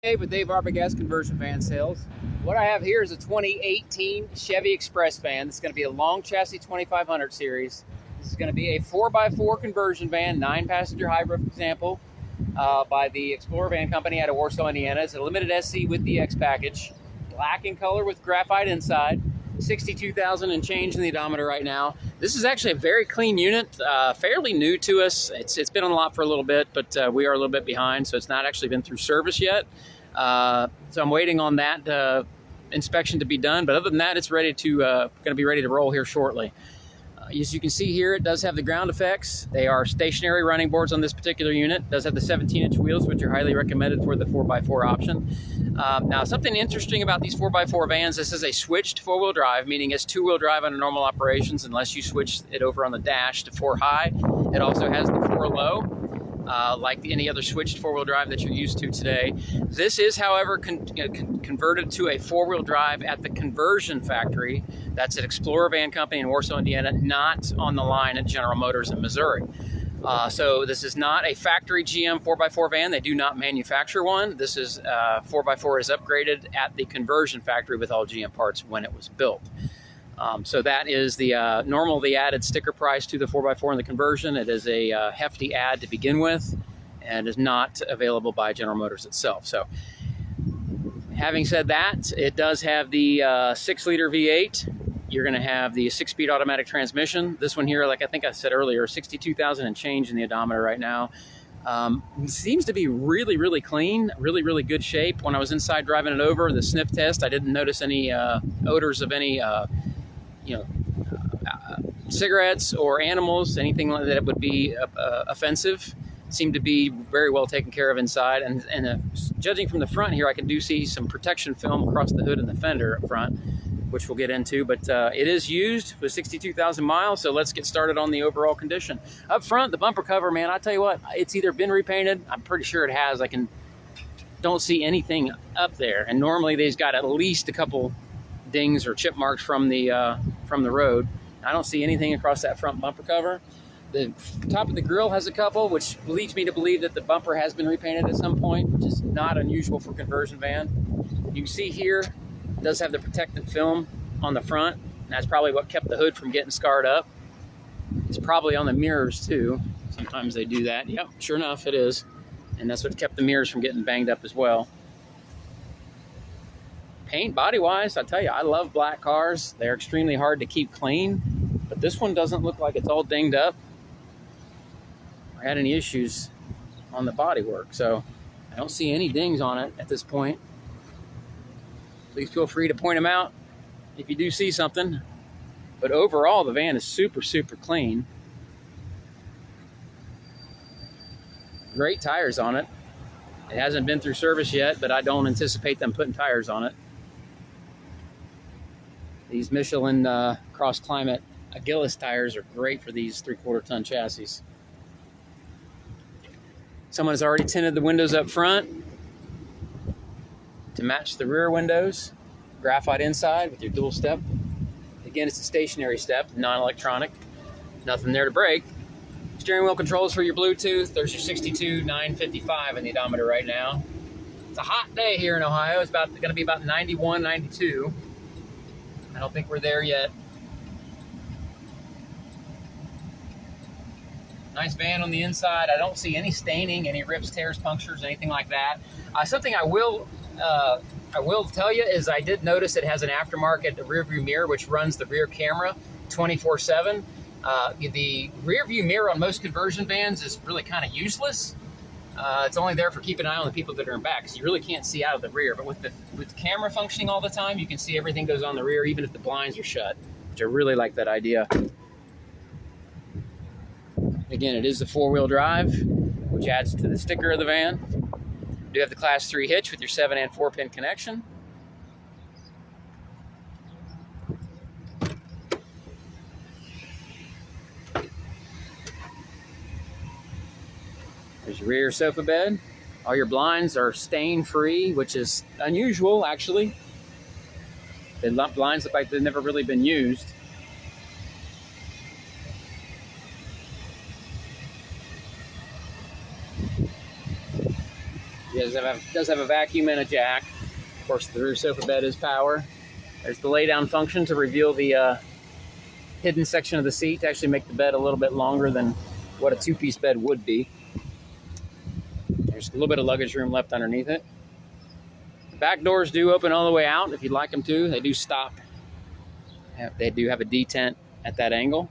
Hey, with Dave Arbogast Conversion Van Sales. What I have here is a 2018 Chevy Express van. This is going to be a long chassis 2500 series. This is going to be a 4x4 conversion van, 9-passenger hybrid example, by the Explorer Van Company out of Warsaw, Indiana. It's a limited SC with the X package, black in color with graphite inside. 62,000 and change in the odometer right now. This is actually a very clean unit, fairly new to us. It's been on the lot for a little bit, but we are a little bit behind, so it's not actually been through service yet. So I'm waiting on that inspection to be done. But other than that, it's ready to going to be ready to roll here shortly. As you can see here, it does have the ground effects. They are stationary running boards on this particular unit. It does have the 17-inch wheels, which are highly recommended for the 4x4 option. Now, something interesting about these 4x4 vans, this is a switched four-wheel drive, meaning it's two-wheel drive under normal operations unless you switch it over on the dash to 4-high. It also has the 4-low, like any other switched four-wheel drive that you're used to today. This is, however, converted to a four-wheel drive at the conversion factory. That's at Explorer Van Company in Warsaw, Indiana, not on the line at General Motors in Missouri. So this is not a factory GM 4x4 van. They do not manufacture one. This is 4x4 is upgraded at the conversion factory with all GM parts when it was built. So that is the the added sticker price to the 4x4 in the conversion. It is a hefty add to begin with and is not available by General Motors itself. So having said that, it does have the 6-liter V8. You're going to have the 6-speed automatic transmission. This one here, like I think I said earlier, 62,000 and change in the odometer right now. Seems to be really, really clean, really, really good shape. When I was inside driving it over, the sniff test, I didn't notice any odors of any cigarettes or animals, anything like that would be offensive. Seemed to be very well taken care of inside. And judging from the front here, I can see some protection film across the hood and the fender up front, which we'll get into, but it is used with 62,000 miles, so let's get started on the overall condition. Up front, the bumper cover, man, I tell you what, it's either been repainted, I'm pretty sure it has. Don't see anything up there, and normally they've got at least a couple dings or chip marks from the road. I don't see anything across that front bumper cover. The top of the grille has a couple, which leads me to believe that the bumper has been repainted at some point, which is not unusual for a conversion van. You can see here, it does have the protectant film on the front. And that's probably what kept the hood from getting scarred up. It's probably on the mirrors too. Sometimes they do that. Yep, sure enough, it is. And that's what kept the mirrors from getting banged up as well. Paint, body-wise, I tell you, I love black cars. They're extremely hard to keep clean. But this one doesn't look like it's all dinged up or had any issues on the bodywork. So I don't see any dings on it at this point. Please feel free to point them out if you do see something. But overall, the van is super, super clean. Great tires on it. It hasn't been through service yet, but I don't anticipate them putting tires on it. These Michelin Cross Climate Agilus tires are great for these 3/4 ton chassis. Someone has already tinted the windows up front to match the rear windows. Graphite inside with your dual step. Again, it's a stationary step, non-electronic. Nothing there to break. Steering wheel controls for your Bluetooth. There's your 62,955 in the odometer right now. It's a hot day here in Ohio. It's going to be about 91, 92. I don't think we're there yet. Nice van on the inside. I don't see any staining, any rips, tears, punctures, anything like that. Something I will tell you is I did notice it has an aftermarket rear view mirror which runs the rear camera 24/7. The rear view mirror on most conversion vans is really kind of useless. It's only there for keeping an eye on the people that are in back, because you really can't see out of the rear. But with the camera functioning all the time, you can see everything goes on the rear, even if the blinds are shut, which I really like that idea. Again, it is the 4-wheel drive, which adds to the sticker of the van. You do have the Class 3 hitch with your 7 and 4-pin connection. There's your rear sofa bed. All your blinds are stain-free, which is unusual, actually. The blinds look like they've never really been used. does have a vacuum and a jack. Of course, the rear sofa bed is power. There's the lay down function to reveal the hidden section of the seat to actually make the bed a little bit longer than what a two-piece bed would be. There's a little bit of luggage room left underneath it. The back doors do open all the way out if you'd like them to. They do stop. They do have a detent at that angle.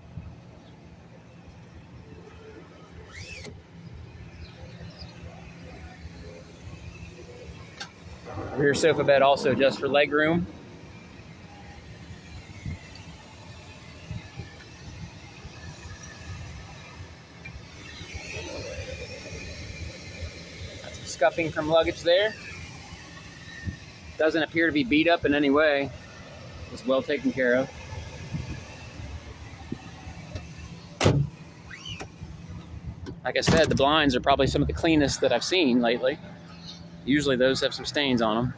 Rear sofa bed also just for leg room. Got some scuffing from luggage there. Doesn't appear to be beat up in any way. It's well taken care of. Like I said, the blinds are probably some of the cleanest that I've seen lately. Usually those have some stains on them.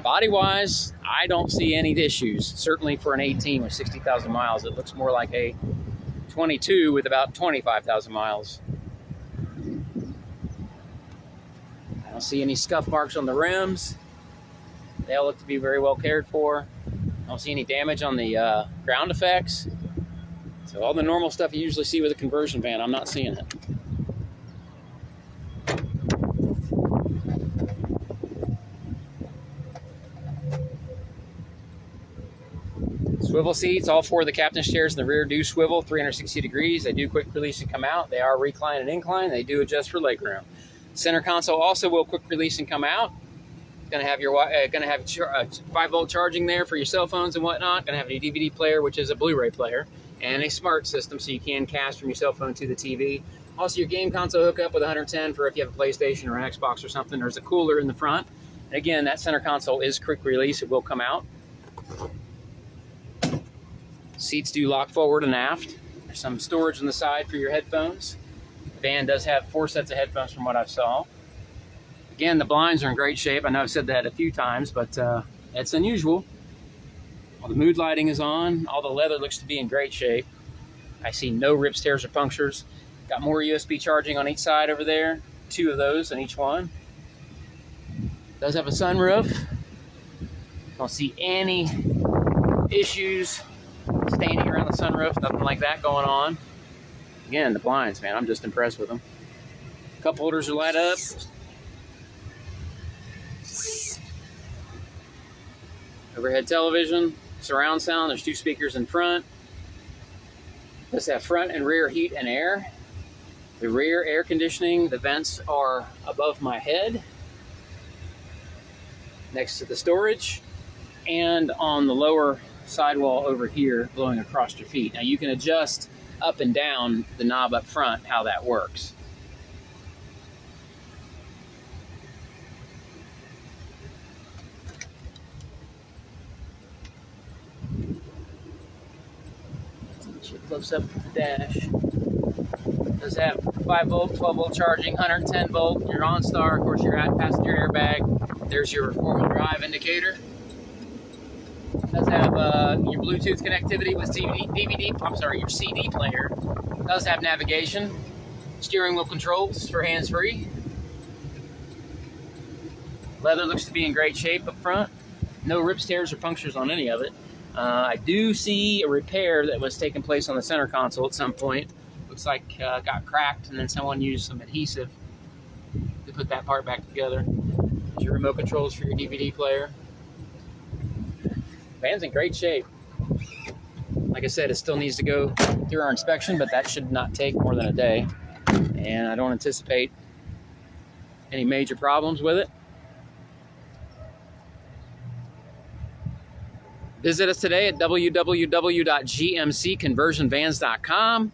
Body-wise, I don't see any issues. Certainly for an 18 with 60,000 miles, it looks more like a 22 with about 25,000 miles. I don't see any scuff marks on the rims. They all look to be very well cared for. I don't see any damage on the ground effects. So all the normal stuff you usually see with a conversion van, I'm not seeing it. Swivel seats, all four of the captain's chairs in the rear do swivel 360 degrees. They do quick release and come out. They are recline and incline. They do adjust for leg room. Center console also will quick release and come out. Going to have your 5-volt charging there for your cell phones and whatnot. Going to have a DVD player, which is a Blu-ray player, and a smart system so you can cast from your cell phone to the TV. Also, your game console hookup with 110 for if you have a PlayStation or an Xbox or something. There's a cooler in the front. And again, that center console is quick release. It will come out. Seats do lock forward and aft. There's some storage on the side for your headphones. The van does have 4 sets of headphones from what I saw. Again, the blinds are in great shape. I know I've said that a few times, but it's unusual. All the mood lighting is on. All the leather looks to be in great shape. I see no rips, tears, or punctures. Got more USB charging on each side over there. 2 of those in each one. Does have a sunroof. Don't see any issues staining around the sunroof. Nothing like that going on. Again, the blinds, man, I'm just impressed with them. Cup holders are light up. Overhead television, surround sound. There's 2 speakers in front. Does have front and rear heat and air. The rear air conditioning, the vents are above my head, next to the storage, and on the lower sidewall over here, blowing across your feet. Now you can adjust up and down the knob up front, how that works. Close up the dash. Does have 5-volt, 12-volt charging, 110-volt. Your OnStar, of course, your passenger airbag. There's your 4-wheel drive indicator. Does have your Bluetooth connectivity with your CD player. Does have navigation. Steering wheel controls for hands-free. Leather looks to be in great shape up front. No rips, tears, or punctures on any of it. I do see a repair that was taking place on the center console at some point. Looks like got cracked, and then someone used some adhesive to put that part back together. There's your remote controls for your DVD player. Van's in great shape. Like I said, it still needs to go through our inspection, but that should not take more than a day. And I don't anticipate any major problems with it. Visit us today at www.gmcconversionvans.com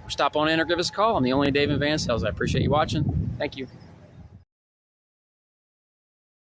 or stop on in or give us a call. I'm the only Dave in Van Sales. I appreciate you watching. Thank you.